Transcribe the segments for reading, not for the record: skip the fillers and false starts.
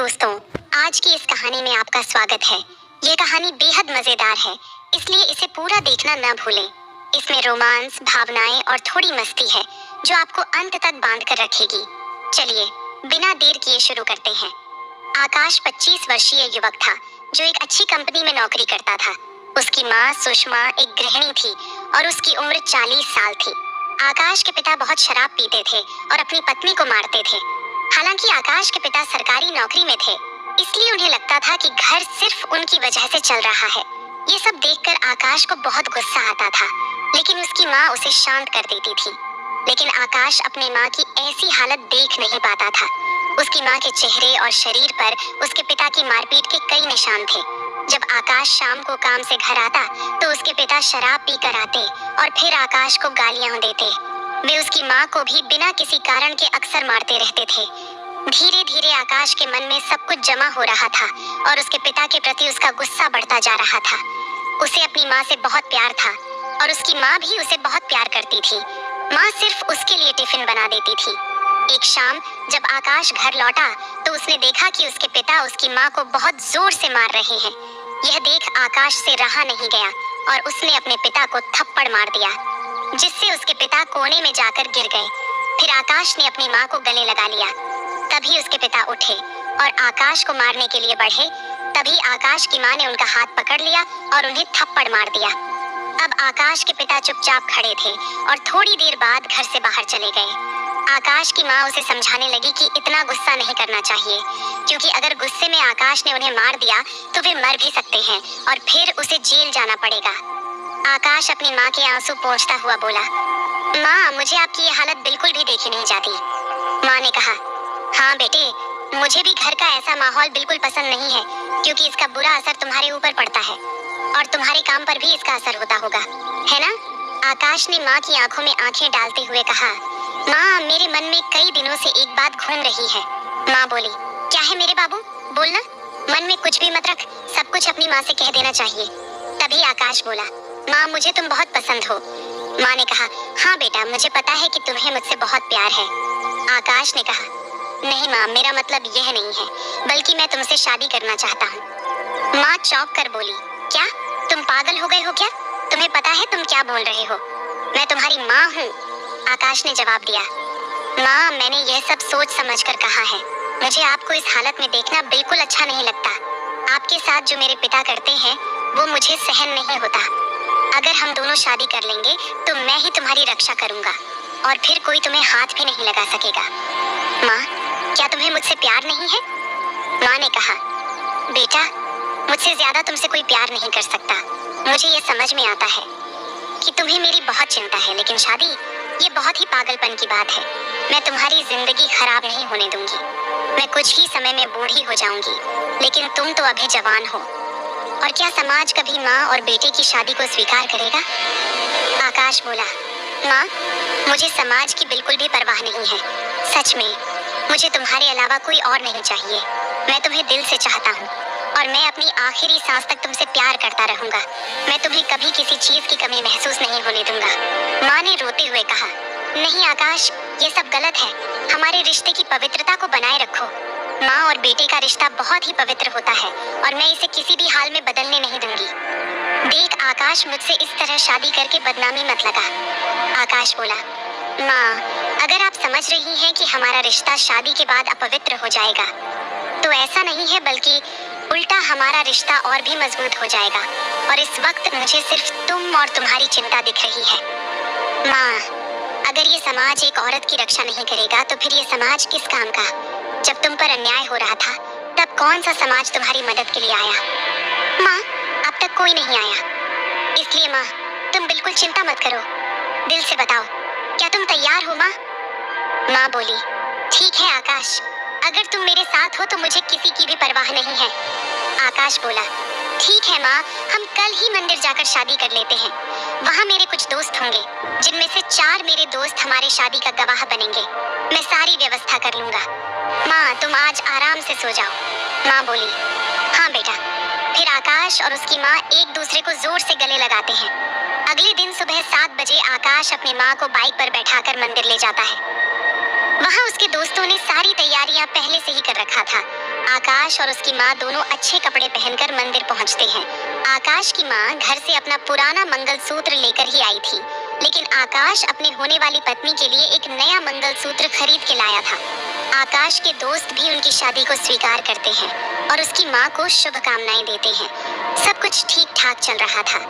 दोस्तों, आज की इस कहानी में आपका स्वागत है। ये कहानी बेहद मजेदार है, इसलिए इसे पूरा देखना न भूलें। इसमें रोमांस, भावनाएं और थोड़ी मस्ती है जो आपको अंत तक बांध कर रखेगी। चलिए बिना देर किए शुरू करते हैं। आकाश 25 वर्षीय युवक था जो एक अच्छी कंपनी में नौकरी करता था। उसकी माँ सुषमा एक गृहिणी थी और उसकी उम्र 40 साल थी। आकाश के पिता बहुत शराब पीते थे और अपनी पत्नी को मारते थे। हालांकि आकाश के पिता सरकारी नौकरी में थे, इसलिए उन्हें लगता था कि घर सिर्फ उनकी वजह से चल रहा है। ये सब देखकर आकाश को बहुत गुस्सा आता था, लेकिन उसकी माँ उसे शांत कर देती थी। लेकिन आकाश अपनी माँ की ऐसी हालत देख नहीं पाता था। उसकी माँ के चेहरे और शरीर पर उसके पिता की मारपीट के कई निशान थे। जब आकाश शाम को काम से घर आता तो उसके पिता शराब पी कर आते और फिर आकाश को गालियां देते। वे उसकी माँ को भी बिना किसी कारण के अक्सर मारते रहते थे। धीरे धीरे आकाश के मन में सब कुछ जमा हो रहा था और उसके पिता के प्रति उसका गुस्सा बढ़ता जा रहा था। उसे अपनी माँ से बहुत प्यार था और उसकी माँ भी उसे बहुत प्यार करती थी। माँ सिर्फ उसके लिए टिफिन बना देती थी। एक शाम जब आकाश घर लौटा तो उसने देखा कि उसके पिता उसकी माँ को बहुत जोर से मार रहे हैं। यह देख आकाश से रहा नहीं गया और उसने अपने पिता को थप्पड़ मार दिया, जिससे उसके पिता कोने में जाकर गिर गए। फिर आकाश ने अपनी माँ को गले लगा लिया। तभी उसके पिता उठे और आकाश को मारने के लिए बढ़े। तभी आकाश की माँ ने उनका हाथ पकड़ लिया और उन्हें थप्पड़ मार दिया। अब आकाश के पिता चुपचाप खड़े थे और थोड़ी देर बाद घर से बाहर चले गए। आकाश की माँ उसे समझाने लगी कि इतना गुस्सा नहीं करना चाहिए, क्योंकि अगर गुस्से में आकाश ने उन्हें मार दिया तो वे मर भी सकते हैं और फिर उसे जेल जाना पड़ेगा। आकाश अपनी माँ के आंसू पोंछता हुआ बोला, माँ, मुझे आपकी ये हालत बिल्कुल भी देखी नहीं जाती। माँ ने कहा, हाँ बेटे, मुझे भी घर का ऐसा माहौल बिल्कुल पसंद नहीं है, क्योंकि इसका बुरा असर तुम्हारे ऊपर पड़ता है और तुम्हारे काम पर भी इसका असर होता होगा, है ना? आकाश ने माँ की आंखों में आंखें डालते हुए कहा, माँ, मेरे मन में कई दिनों से एक बात घूम रही है। माँ बोली, क्या है मेरे बाबू, बोलना। मन में कुछ भी मत रख, सब कुछ अपनी माँ से कह देना चाहिए। तभी आकाश बोला, माँ, मुझे तुम बहुत पसंद हो। माँ ने कहा, हाँ बेटा, मुझे पता है कि तुम्हें मुझसे बहुत प्यार है। आकाश ने कहा, नहीं माँ, मेरा मतलब यह नहीं है, बल्कि मैं तुमसे शादी करना चाहता हूँ। माँ चौंक कर बोली, क्या तुम पागल हो गए हो क्या? तुम्हें पता है तुम क्या बोल रहे हो? मैं तुम्हारी माँ हूँ। आकाश ने जवाब दिया, माँ, मैंने यह सब सोच समझ कर कहा है। मुझे आपको इस हालत में देखना बिल्कुल अच्छा नहीं लगता। आपके साथ जो मेरे पिता करते हैं वो मुझे सहन नहीं होता। अगर हम दोनों शादी कर लेंगे तो मैं ही तुम्हारी रक्षा करूंगा और फिर कोई तुम्हें हाथ भी नहीं लगा सकेगा। माँ, क्या तुम्हें मुझसे प्यार नहीं है? माँ ने कहा, बेटा, मुझसे ज्यादा तुमसे कोई प्यार नहीं कर सकता। मुझे ये समझ में आता है कि तुम्हें मेरी बहुत चिंता है, लेकिन शादी ये बहुत ही पागलपन की बात है। मैं तुम्हारी जिंदगी खराब नहीं होने दूंगी। मैं कुछ ही समय में बूढ़ी हो जाऊंगी, लेकिन तुम तो अभी जवान हो। और क्या समाज कभी माँ और बेटे की शादी को स्वीकार करेगा? आकाश बोला, माँ, मुझे समाज की बिल्कुल भी परवाह नहीं है। सच में मुझे तुम्हारे अलावा कोई और नहीं चाहिए। मैं तुम्हें दिल से चाहता हूँ और मैं अपनी आखिरी सांस तक तुमसे प्यार करता रहूंगा। मैं तुम्हें कभी किसी चीज की कमी महसूस नहीं होने दूंगा। माँ ने रोते हुए कहा, नहीं आकाश, ये सब गलत है। हमारे रिश्ते की पवित्रता को बनाए रखो। माँ और बेटे का रिश्ता बहुत ही पवित्र होता है और मैं इसे किसी भी हाल में बदलने नहीं दूंगी। देख आकाश, मुझसे इस तरह शादी करके बदनामी मत लगा। आकाश बोला, माँ, अगर आप समझ रही हैं कि हमारा रिश्ता शादी के बाद अपवित्र हो जाएगा, तो ऐसा नहीं है, बल्कि उल्टा हमारा रिश्ता और भी मजबूत हो जाएगा। और इस वक्त मुझे सिर्फ तुम और तुम्हारी चिंता दिख रही है। माँ, अगर ये समाज एक औरत की रक्षा नहीं करेगा तो फिर ये समाज किस काम का? जब तुम पर अन्याय हो रहा था तब कौन सा समाज तुम्हारी मदद के लिए आया? माँ, अब तक कोई नहीं आया। इसलिए माँ, तुम बिल्कुल चिंता मत करो। दिल से बताओ, क्या तुम तैयार हो? माँ बोली, ठीक है आकाश, अगर तुम मेरे साथ हो तो मुझे किसी की भी परवाह नहीं है। आकाश बोला, ठीक है माँ, हम कल ही मंदिर जाकर शादी कर लेते हैं। वहाँ मेरे कुछ दोस्त होंगे, जिनमें से 4 मेरे दोस्त हमारे शादी का गवाह बनेंगे। मैं सारी व्यवस्था कर लूंगा। माँ, तुम आज आराम से सो जाओ। माँ बोली, हाँ बेटा। फिर आकाश और उसकी माँ एक दूसरे को जोर से गले लगाते हैं। अगले दिन सुबह 7 बजे आकाश अपनी माँ को बाइक पर बैठाकर मंदिर ले जाता है। वहाँ उसके दोस्तों ने सारी तैयारियां पहले से ही कर रखा था। आकाश और उसकी माँ दोनों अच्छे कपड़े पहनकर मंदिर पहुंचते हैं। आकाश की माँ घर से अपना पुराना मंगलसूत्र लेकर ही आई थी, लेकिन आकाश अपने होने वाली पत्नी के लिए एक नया मंगलसूत्र खरीद के लाया था। आकाश के दोस्त भी उनकी शादी को स्वीकार करते हैं और उसकी माँ को शुभकामनाएं देते हैं। सब कुछ ठीक ठाक चल रहा था,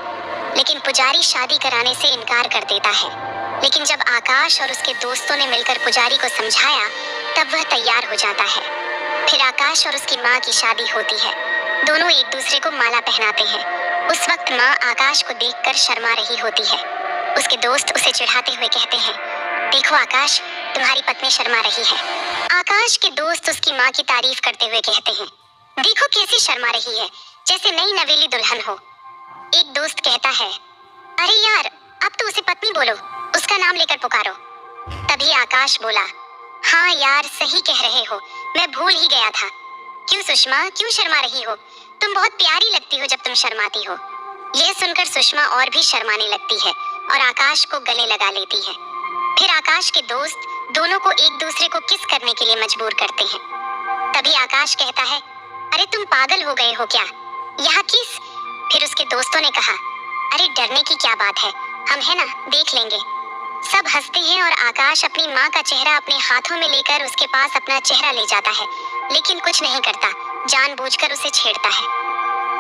लेकिन पुजारी शादी कराने से इनकार कर देता है। लेकिन जब आकाश और उसके दोस्तों ने मिलकर पुजारी को समझाया, तब वह तैयार हो जाता है। फिर आकाश और उसकी माँ की शादी होती है। दोनों एक दूसरे को माला पहनाते हैं। उस वक्त माँ आकाश को देखकर शर्मा रही होती है। उसके दोस्त उसे चिढ़ाते हुए कहते हैं, देखो आकाश, तुम्हारी पत्नी शर्मा रही है। आकाश के दोस्त उसकी माँ की तारीफ करते हुए कहते हैं, देखो कैसी शर्मा रही है, जैसे नई नवेली दुल्हन हो। एक दोस्त कहता है, अरे यार, अब तो उसे पत्नी बोलो, उसका नाम लेकर पुकारो। तभी आकाश बोला, हाँ यार, सही कह रहे हो, मैं भूल ही गया था। क्यों सुषमा, क्यों शर्मा रही हो? तुम बहुत प्यारी लगती हो जब तुम शर्माती हो। यह सुनकर सुषमा और भी शर्माने लगती है और आकाश को गले लगा लेती है। फिर आकाश के दोस्त दोनों को एक दूसरे को किस करने के लिए मजबूर करते हैं। तभी आकाश कहता है, अरे तुम पागल हो गए हो क्या? यहाँ किस? फिर उसके दोस्तों ने कहा, अरे डरने की क्या बात है, हम है ना, देख लेंगे। सब हंसते हैं और आकाश अपनी माँ का चेहरा अपने हाथों में लेकर उसके पास अपना चेहरा ले जाता है, लेकिन कुछ नहीं करता, जानबूझकर उसे छेड़ता है।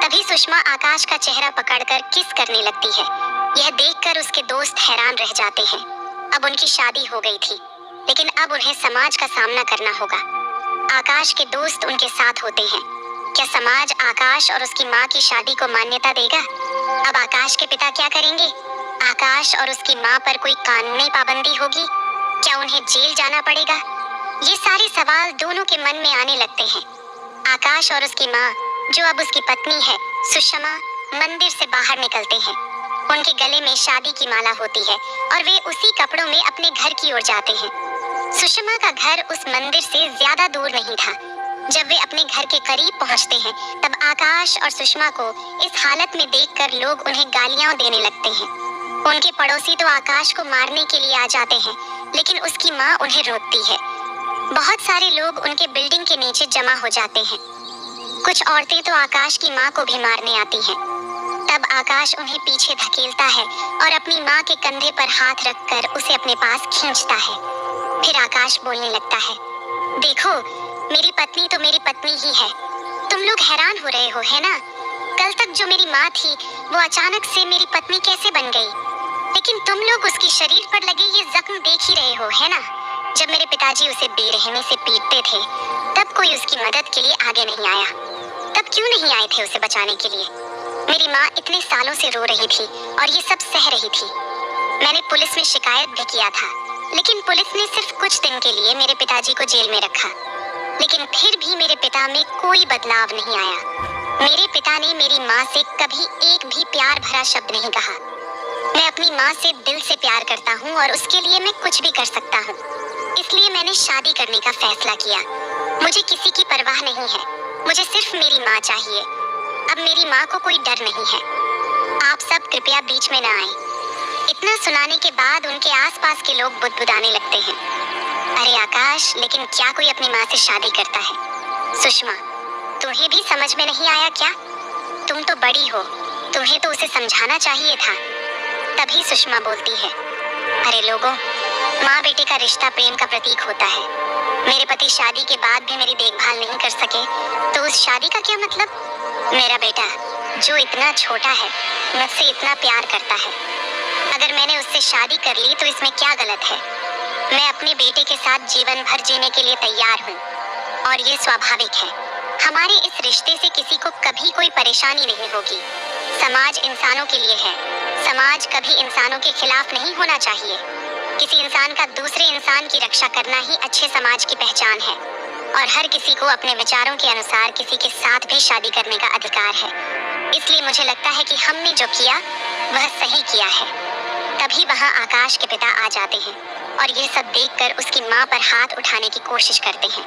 तभी सुषमा आकाश का चेहरा पकड़कर किस करने लगती है। यह देखकर उसके दोस्त हैरान रह जाते हैं। अब उनकी शादी हो गई थी, लेकिन अब उन्हें समाज का सामना करना होगा। आकाश के दोस्त उनके साथ होते हैं। क्या समाज आकाश और उसकी माँ की शादी को मान्यता देगा? अब आकाश के पिता क्या करेंगे? आकाश और उसकी माँ पर कोई कानूनी पाबंदी होगी? क्या उन्हें जेल जाना पड़ेगा? ये सारे सवाल दोनों के मन में आने लगते हैं। आकाश और उसकी माँ, जो अब उसकी पत्नी है, सुषमा, मंदिर से बाहर निकलते हैं। उनके गले में शादी की माला होती है और वे उसी कपड़ों में अपने घर की ओर जाते हैं। सुषमा का घर उस मंदिर से ज्यादा दूर नहीं था। जब वे अपने घर के करीब पहुंचते हैं, तब आकाश और सुषमा को इस हालत में देखकर लोग उन्हें गालियां देने लगते हैं। उनके पड़ोसी तो आकाश को मारने के लिए आ जाते हैं, लेकिन उसकी माँ उन्हें रोकती है। बहुत सारे लोग उनके बिल्डिंग के नीचे जमा हो जाते हैं। कुछ औरतें तो आकाश की माँ को भी मारने आती हैं। तब आकाश उन्हें पीछे धकेलता है और अपनी माँ के कंधे पर हाथ रखकर उसे अपने पास खींचता है। फिर आकाश बोलने लगता है, देखो, मेरी पत्नी तो मेरी पत्नी ही है। तुम लोग हैरान हो रहे हो, है ना? कल तक जो मेरी माँ थी, वो अचानक से मेरी पत्नी कैसे बन गई? लेकिन तुम लोग उसके शरीर पर लगे ये जख्म देख ही रहे हो, है ना? जब मेरे पिताजी उसे बेरहमी से पीटते थे, तब कोई उसकी मदद के लिए आगे नहीं आया। तब क्यों नहीं आए थे उसे बचाने के लिए? मेरी माँ इतने सालों से रो रही थी और ये सब सह रही थी। मैंने पुलिस में शिकायत भी किया था, लेकिन पुलिस ने सिर्फ कुछ दिन के लिए मेरे पिताजी को जेल में रखा। लेकिन फिर भी मेरे पिता में कोई बदलाव नहीं आया। मेरे पिता ने मेरी माँ से कभी एक भी प्यार भरा शब्द नहीं कहा। मैं अपनी माँ से दिल से प्यार करता हूँ और उसके लिए मैं कुछ भी कर सकता हूँ। इसलिए मैंने शादी करने का फैसला किया। मुझे किसी की परवाह नहीं है, मुझे सिर्फ मेरी माँ चाहिए। अब मेरी माँ को कोई डर नहीं है। आप सब कृपया बीच में न आएं। इतना सुनाने के बाद उनके आसपास के लोग बुदबुदाने लगते हैं। अरे आकाश, लेकिन क्या कोई अपनी माँ से शादी करता है? सुषमा, तुम्हें भी समझ में नहीं आया क्या? तुम तो बड़ी हो, तुम्हें तो उसे समझाना चाहिए था। तभी सुषमा बोलती है, अरे लोगों, माँ बेटे का रिश्ता प्रेम का प्रतीक होता है। मेरे पति शादी के बाद भी मेरी देखभाल नहीं कर सके, तो उस शादी का क्या मतलब? मेरा बेटा, जो इतना छोटा है, मुझसे इतना प्यार करता है, अगर मैंने उससे शादी कर ली तो इसमें क्या गलत है? मैं अपने बेटे के साथ जीवन भर जीने के लिए तैयार हूँ और ये स्वाभाविक है। हमारे इस रिश्ते से किसी को कभी कोई परेशानी नहीं होगी। समाज इंसानों के लिए है। समाज कभी इंसानों के खिलाफ नहीं होना चाहिए। किसी इंसान का दूसरे इंसान की रक्षा करना ही अच्छे समाज की पहचान है और हर किसी को अपने विचारों के अनुसार किसी के साथ भी शादी करने का अधिकार है। इसलिए मुझे लगता है कि हमने जो किया वह सही किया है। तभी वहाँ आकाश के पिता आ जाते हैं और ये सब देखकर उसकी माँ पर हाथ उठाने की कोशिश करते हैं।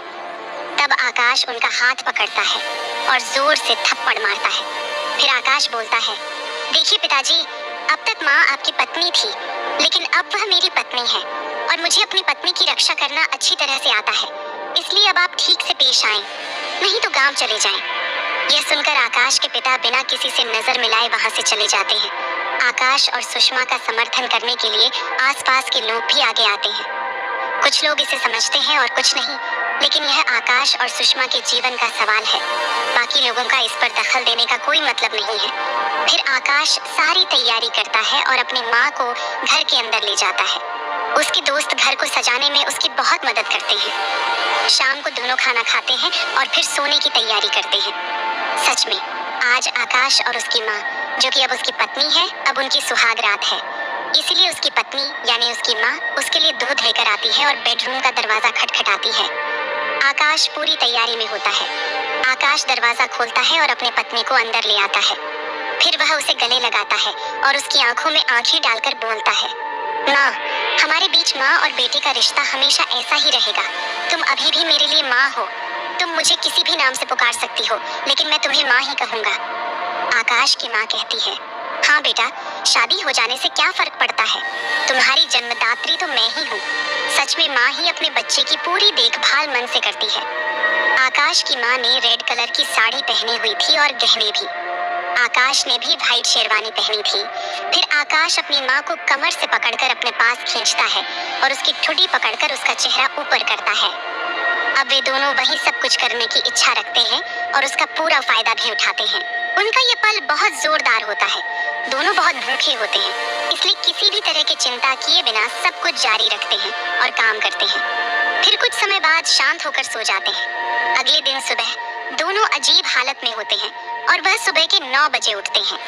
तब आकाश उनका हाथ पकड़ता है और जोर से थप्पड़ मारता है। फिर आकाश बोलता है, देखिए पिताजी, अब तक माँ आपकी पत्नी थी, लेकिन अब वह मेरी पत्नी है और मुझे अपनी पत्नी की रक्षा करना अच्छी तरह से आता है। इसलिए अब आप ठीक से पेश आएं। नहीं तो गांव चले जाएं। यह सुनकर आकाश के पिता बिना किसी से नजर मिलाए वहां से चले जाते हैं। आकाश और सुषमा का समर्थन करने के लिए आसपास के लोग भी आगे आते हैं। कुछ लोग इसे समझते हैं और कुछ नहीं, लेकिन यह आकाश और सुषमा के जीवन का सवाल है। बाकी लोगों का इस पर दखल देने का कोई मतलब नहीं है। फिर आकाश सारी तैयारी करता है और अपनी माँ को घर के अंदर ले जाता है। उसके दोस्त घर को सजाने में उसकी बहुत मदद करते हैं। शाम को दोनों खाना खाते हैं और फिर सोने की तैयारी करते हैं। सच में आज आकाश और उसकी माँ, जो कि अब उसकी पत्नी है, अब उनकी सुहाग रात है। इसीलिए उसकी पत्नी यानी उसकी माँ उसके लिए दूध लेकर आती है और बेडरूम का दरवाजा खटखटाती है। आकाश पूरी तैयारी में होता है। आकाश दरवाजा खोलता है और अपनी पत्नी को अंदर ले आता है। फिर वह उसे गले लगाता है और उसकी आंखों में आंखें डालकर बोलता है, माँ, हमारे बीच माँ और बेटे का रिश्ता हमेशा ऐसा ही रहेगा। तुम अभी भी मेरे लिए माँ हो। तुम मुझे किसी भी नाम से पुकार सकती हो, लेकिन मैं तुम्हें माँ ही कहूँगा। आकाश की माँ कहती है, हाँ बेटा, शादी हो जाने से क्या फर्क पड़ता है? तुम्हारी जन्मदात्री तो मैं ही हूँ। सच में माँ ही अपने बच्चे की पूरी देखभाल मन से करती है। आकाश की माँ ने रेड कलर की साड़ी पहनी हुई थी और गहने भी। आकाश ने भी व्हाइट शेरवानी पहनी थी। फिर आकाश अपनी माँ को कमर से पकड़कर अपने पास खींचता है और उसकी ठुड्डी पकड़कर उसका चेहरा ऊपर करता है। अब वे दोनों वही सब कुछ करने की इच्छा रखते हैं और उसका पूरा फायदा भी उठाते हैं। उनका ये पल बहुत जोरदार होता है। दोनों बहुत भूखे होते हैं, इसलिए किसी भी तरह की चिंता किए बिना सब कुछ जारी रखते हैं और काम करते हैं। फिर कुछ समय बाद शांत होकर सो जाते हैं। अगले दिन सुबह दोनों अजीब हालत में होते हैं और वह सुबह के 9 बजे उठते हैं।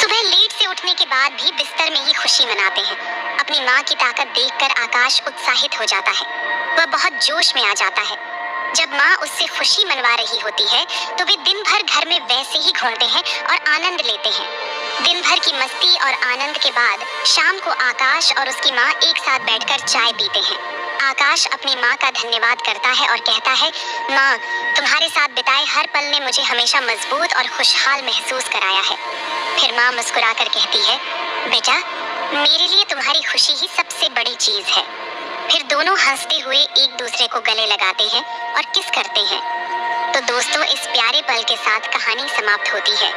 सुबह लेट से उठने के बाद भी बिस्तर में ही खुशी मनाते हैं। अपनी माँ की ताकत देखकर आकाश उत्साहित हो जाता है। वह बहुत जोश में आ जाता है। जब माँ उससे खुशी मनवा रही होती है तो वे दिन भर घर में वैसे ही घूमते हैं और आनंद लेते हैं। दिन भर की मस्ती और आनंद के बाद शाम को आकाश और उसकी माँ एक साथ बैठकर चाय पीते हैं। आकाश अपनी माँ का धन्यवाद करता है और कहता है, माँ, तुम्हारे साथ बिताए हर पल ने मुझे हमेशा मजबूत और खुशहाल महसूस कराया है। फिर माँ मुस्कुराकर कहती है, बेटा, मेरे लिए तुम्हारी खुशी ही सबसे बड़ी चीज है। फिर दोनों हंसते हुए एक दूसरे को गले लगाते हैं और किस करते हैं। तो दोस्तों, इस प्यारे पल के साथ कहानी समाप्त होती है।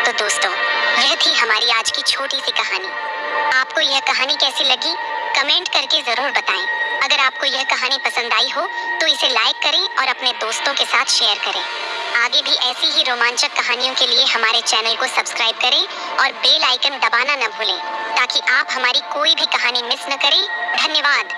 तो दोस्तों, यह थी हमारी आज की छोटी सी कहानी। आपको यह कहानी कैसी लगी कमेंट करके जरूर बताएं। अगर आपको यह कहानी पसंद आई हो तो इसे लाइक करें और अपने दोस्तों के साथ शेयर करें। आगे भी ऐसी ही रोमांचक कहानियों के लिए हमारे चैनल को सब्सक्राइब करें और बेल आइकन दबाना न भूलें, ताकि आप हमारी कोई भी कहानी मिस न करें। धन्यवाद।